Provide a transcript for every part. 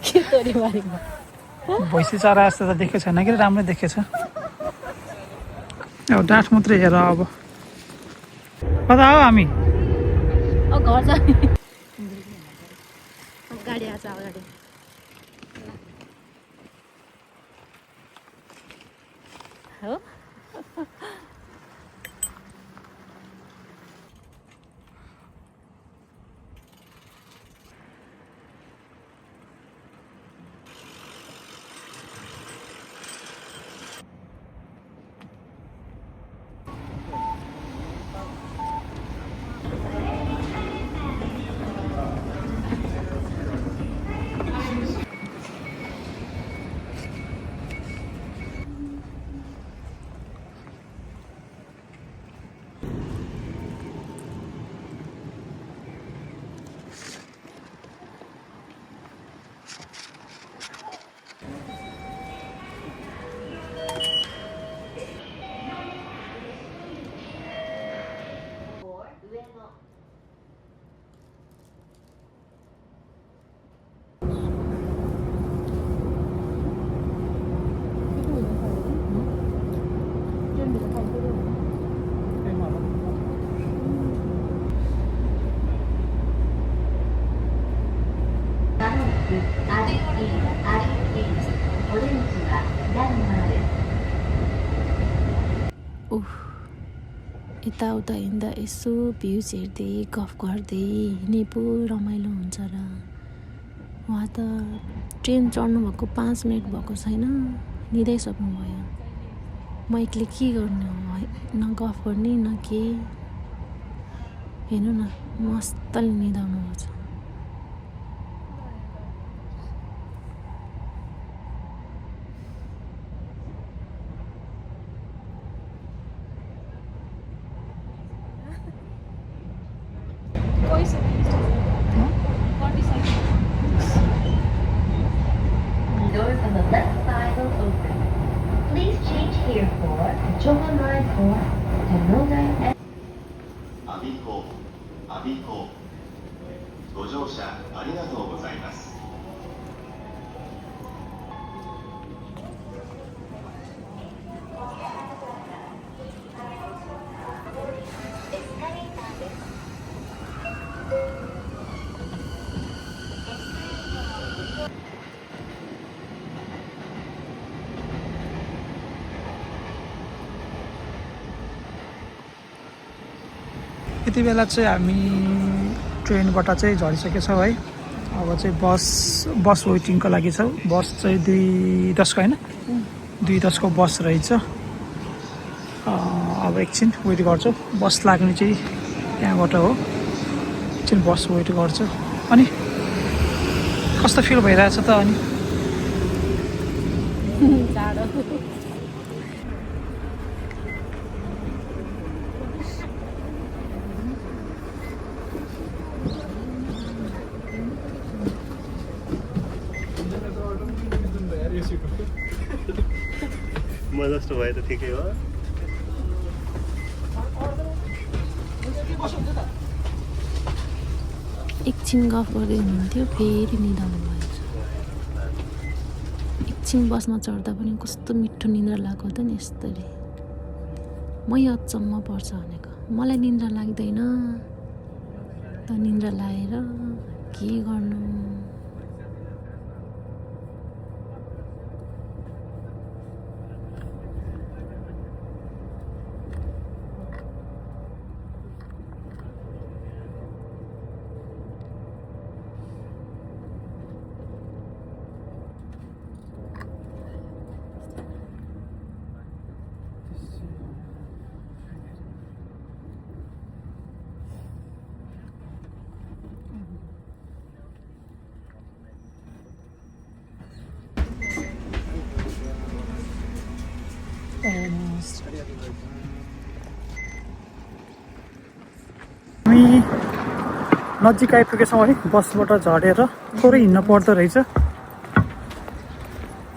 के तोरीबारीमा भैँसी चरा जस्तो त देखेको छैन कि राम्रै देखेछ अब डाँठ मात्रै हेर अब कता हो हामी घर जाने गाडी आछ अगाडि हो यताउता हिँड्दा यसो भ्युज हेर्दै गफ गर्दै हिँड्ने पो रमाइलो हुन्छ र उहाँ त ट्रेन चढ्नुभएको 5 मिनट भएको छैन निदाइसक्नुभयो म एक्लै के गर्नु न गफ गर्ने न के हेर्नु न मस्तले निदाउनु भएको छ Doors on the left side will open. Please change here for Johan Line 4, Tenoda and 我孫子ご乗車ありがとうございます。 यति बेला चाहिँ हामी ट्रेनबाट चाहिँ झरिसकेछौँ है अब चाहिँ बस वेटिङको लागि छ बस चाहिँ 2:10 हैन 2:10 को बस रहेछ अब एकछिन वेट गर्छु बस लाग्ने चाहिँ त्यहाँबाट हो एकछिन बस वेट गर्छु अनि कस्तो फिल भइरहेछ त अनि जाडो म जस्तो भए त ठिकै हो एकछिन गफ गर्दै हुनुहुन्थ्यो फेरि निदाउनु भएछ एकछिन बसमा चढ्दा पनि कस्तो मिठो निन्द्रा लाग्यो त नि यस्तरी मै अचम्म पर्छ भनेको मलाई निन्द्रा लाग्दैन त निन्द्रा लाएर के गर्नु हामी नजिक आइपुगेछौँ है बसबाट झरेर थोरै हिँड्न पर्दो रहेछ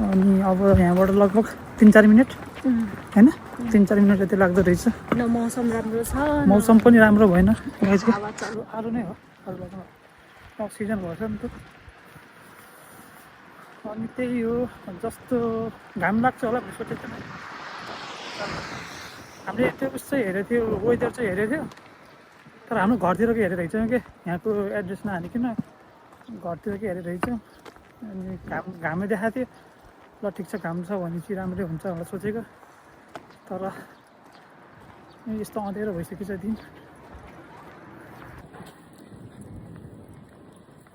अनि अब यहाँबाट लगभग 3-4 मिनट हैन 3-4 मिनट जति लाग्दो रहेछ मौसम राम्रो छ मौसम पनि राम्रो भएन अरू नै हो अक्सिजन भएछ नि त अनि त्यही हो जस्तो घाम लाग्छ होला भनेर सोचेको थिएन हामीले त्यो उस चाहिँ हेरेको थियो वेदर चाहिँ हेरेको थियो तर हाम्रो घरतिरको हेरेर रहेछौँ कि यहाँको एड्रेस नहालिकन घरतिरकै हेरेर रहेछौँ अनि घामै देखाएको थियो ल ठिक छ घाम छ भनेपछि राम्रै हुन्छ भनेर सोचेको तर यस्तो अँध्यारो भइसकेछ दिन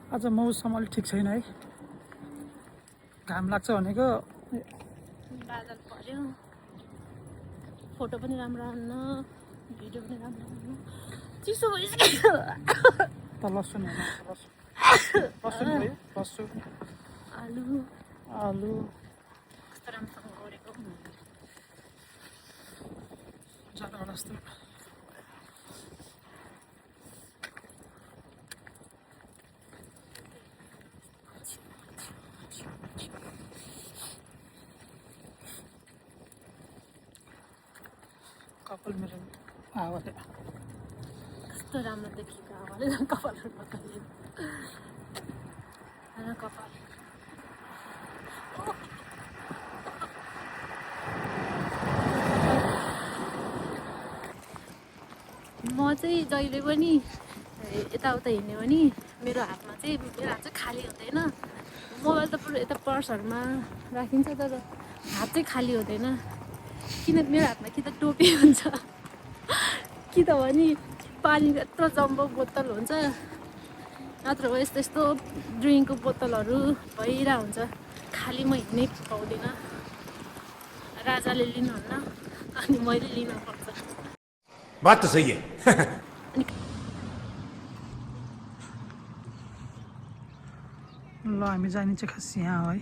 आज मौसम अलिक ठिक छैन है घाम लाग्छ भनेको बादल पर्यो फोटो पनि राम्रो आउन भिडियो पनि राम्रो आउन चिसो भइसक्यो त लसुन होइन लसुन भयो लसुन आलु आलु कस्तो राम्रोसँग गरेको जाँदा होला जस्तो कपाल मेरो हावाले कस्तो राम्रो देखिएको हावाले कपालहरू पकायो कपाल म चाहिँ जहिले पनि यताउता हिँड्यो भने मेरो हातमा चाहिँ मेरो हात चाहिँ खाली हुँदैन मोबाइल त पुरा यता पर्सहरूमा राखिन्छ तर हात चाहिँ खाली हुँदैन किन मेरो हातमा कि त टोपी हुन्छ कि त भने पानीको यत्रो जम्बो बोतल हुन्छ नत्र यस्तो यस्तो ड्रिङ्कको बोतलहरू भइरहेको हुन्छ खाली म हिँड्नै पाउँदिनँ राजाले लिनुहुन्न अनि मैले लिनुपर्छ बात तो सही है ल हामी जाने चाहिँ खास यहाँ हो है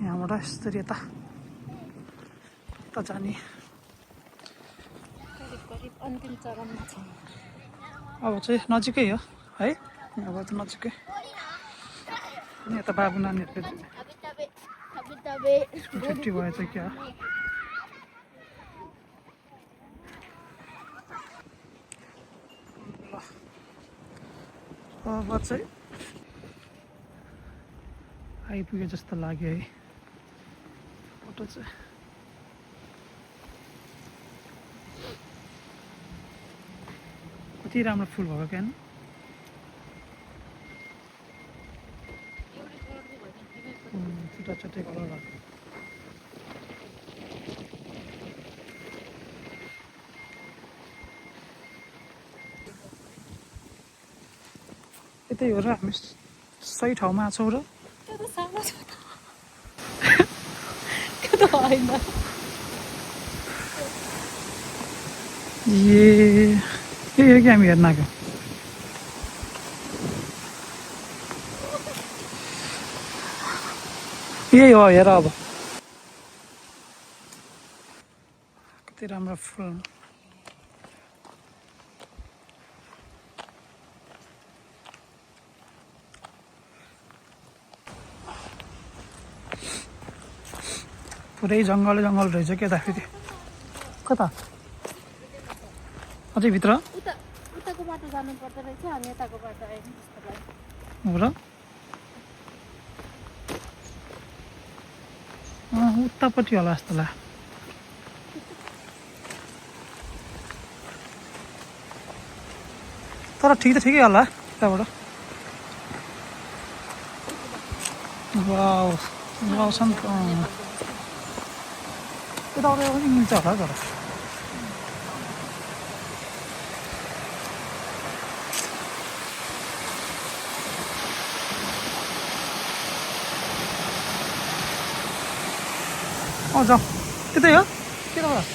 यहाँबाट यसरी यता जाने करिब अन्तिम चरणमा छ अब चाहिँ नजिकै हो है अब त नजिकै अनि यता बाबु नानीहरूको छुट्टी भयो चाहिँ क्या अब चाहिँ आइपुगे जस्तो लाग्यो है फोटो चाहिँ कति राम्रो फुल भएको क्या छुट्टा छुट्टै कलर भएको यतै हो र हामी सही ठाउँमा छौँ र त्यो त सानो छ त्यो त होइन यही हो कि हामी हेर्न आएको यही हो हेर अब कति राम्रो फुल पुरै जङ्गल रहेछ के त फेरि कता अझै भित्र उताको बाटो जानु पर्दो रहेछ हामी यताको बाटो आयौँ जस्तो लाग्यो हो र उतापट्टि होला जस्तो लाग्यो तर ठिक त ठिकै होला यताबाट वाउ वाउ छ नि त यताबाट पनि मिल्छ होला तर जाऊ त्यतै हो केताबाट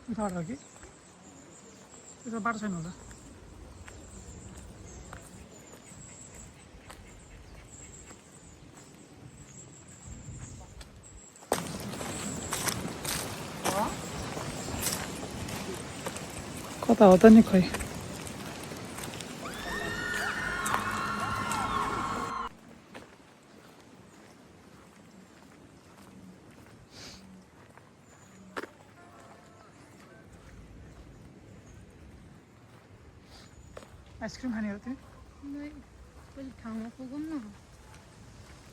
उताबाट हो कि त्यता बाटो छैन होला कता हो त नि खै आइसक्रिम खाने हो तिमी पहिले ठाउँमा पुगौँ न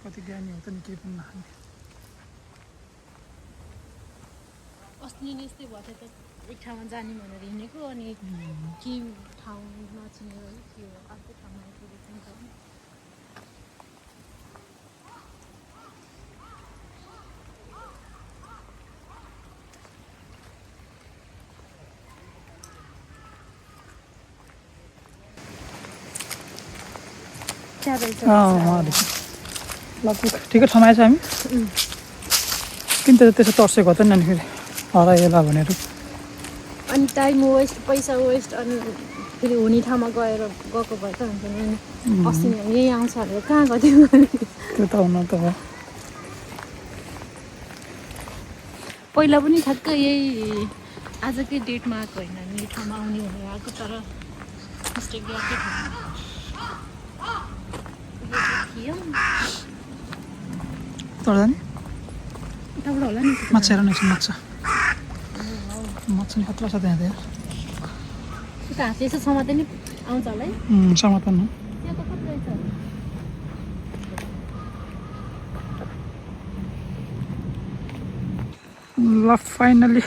कति ज्ञानी हो त नि केही पनि नखाने अस्ति नै यस्तै भयो त एक ठाउँमा जाने भनेर हिँडेको अनि के ठाउँ नचिनेर के हो अर्को ठाउँमा आइपुगेको नि त ल ठिकै ठाउँमा आएछ हामी किन त त्यसो तर्सेको हो त नि अनि फेरि हराएला भनेर अनि टाइम वेस्ट पैसा वेस्ट अनि फेरि हुने ठाउँमा गएको भए त हुन्छ नि अनि अस्ति नै यहीँ आउँछ भनेर कहाँ गर्थ्यौँ त्यो त हुन त हो पहिला पनि ठ्याक्कै यही आजकै डेटमा आएको होइन नि ठाउँमा आउने भनेर आएको तर मिस्टेक अर्कै ठाउँमा थियो तर नि उताबाट होला नि माछा हेर न एकछिन माछा माछा नि खतरा छ त्यहाँ त्यहाँ उता हातले यसो समाते नि आउँछ होला है समाधान हो त्यहाँ त कति रहेछ ल फाइनली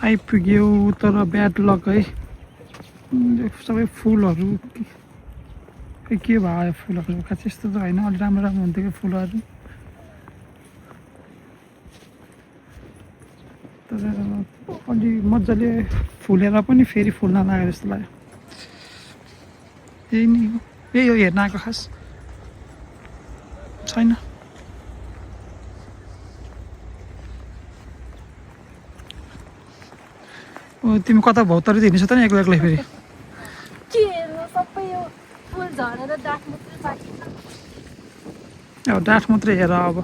आइपुग्यो तर ब्याड लक है सबै फुलहरू खै के भयो फुलहरू खास यस्तो त होइन अलि राम्रो राम्रो हुन्थ्यो कि फुलहरू तर अलि मजाले फुलेर पनि फेरि फुल्न लाग्यो जस्तो लाग्यो यही नै हो यही हो हेर्न आएको खास छैन तिमी कता भौतारी हिँड्छ त नि एक्लै एक्लै फेरि के हेर्नु सबै यो फुल झरेर डाँठ मात्रै बाँकी छ अब डाँठ मात्रै हेर अब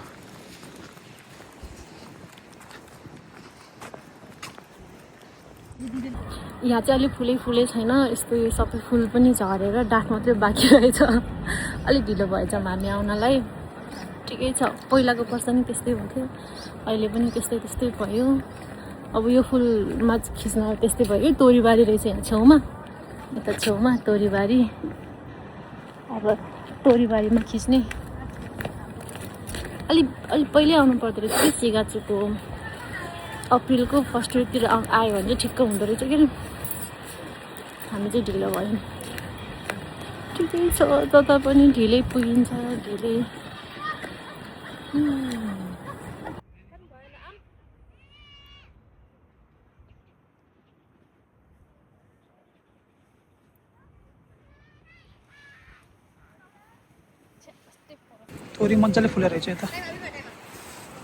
यहाँ चाहिँ अलिक फुलै छैन यस्तो यो सबै फुल पनि झरेर डाँठ मात्रै बाँकी रहेछ अलिक ढिलो भएछ हामी आउनलाई ठिकै छ पहिलाको वर्ष नि त्यस्तै हुन्थ्यो अहिले पनि त्यस्तै भयो अब यो फुलमा खिच्न त्यस्तै भयो कि तोरीबारी रहेछ यहाँ छेउमा यता छेउमा तोरीबारी अब तोरीबारीमा खिच्ने अलि पहिल्यै आउनु पर्दो रहेछ कि सिगाचुको अप्रिलको फर्स्ट विकतिर आयो भने चाहिँ ठिक्क हुँदो रहेछ कि हामी चाहिँ ढिलो भयो ठिकै छ जता पनि ढिलै पुगिन्छ ढिलै तोरी मजाले फुलेर रहेछ यता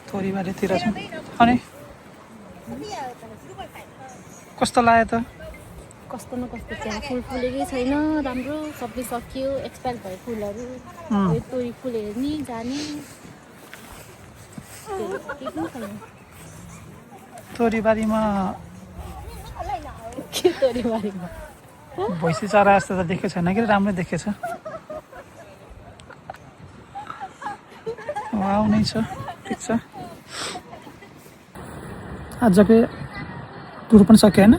तोरीबारीतिर छ अनि कस्तो लाग्यो त कस्तो न कस्तो त्यहाँ फुल फुलेकै छैन राम्रो सबै सकियो एक्सपायर भयो फुलहरू तोरी फुल हेर्ने जाने केही पनि छैन तोरीबारीमा के तोरीबारीमा भैँसी चरा जस्तो त देखेको छैन कि राम्रो देखेछ आउनै छ ठिक छ आजकै टुर पनि सक्यो होइन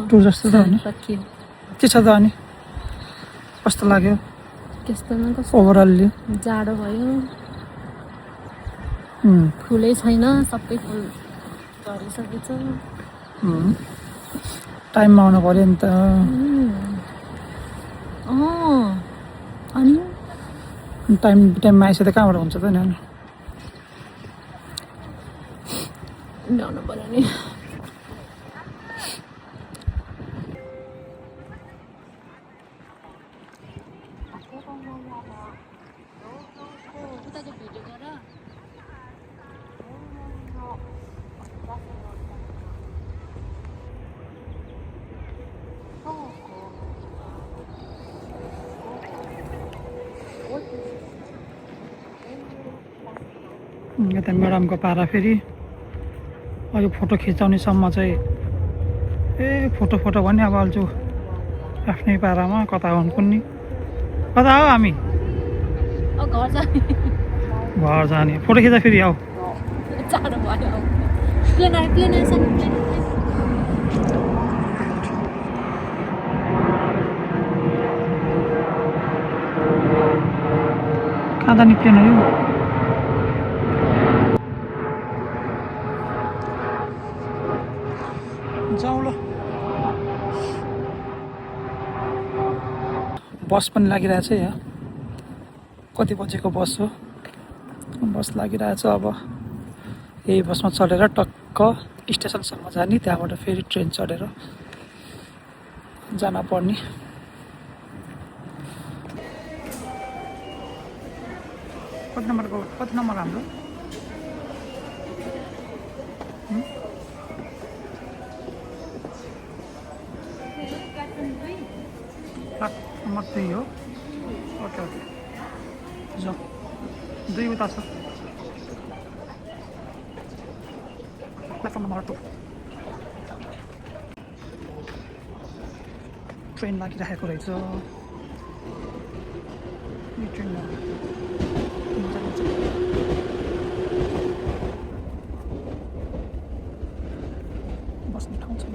टुर जस्तो त होइन सकियो के छ त अनि कस्तो लाग्यो त्यस्तो न कस्तो ओभरअल्ली जाडो भयो फुलै छैन सबै फुल झरिसकेछ टाइममा आउनु पऱ्यो नि त अनि टाइममा आइसक्यो त कहाँबाट हुन्छ त नि ल्याउनु पऱ्यो नि यता म्याडमको पारा फेरि यो फोटो खिचाउनेसम्म चाहिँ फोटो भने अब अल्छु आफ्नै पारामा कता हुनुपर्ने कता हो हामी घर जाने घर जाने फोटो खिच्दा फेरि आऊ चाँडो भयो प्लेन आयो प्लेन आयो सानो प्लेन आयो कहाँ जाने प्लेन हो यो जाउँ ल बस पनि लागिरहेछ यहाँ कति बजेको बस हो बस लागिरहेछ अब यही बसमा चढेर टक्क स्टेसनसम्म जाने त्यहाँबाट फेरि ट्रेन चढेर जान पर्ने कति नम्बर हाम्रो नम्बर 3 हो ओके जाउँ 2 उता छ प्लेटफर्म नम्बर 2 ट्रेन लागिरहेको रहेछ यो ट्रेनमा बस्ने ठाउँ छैन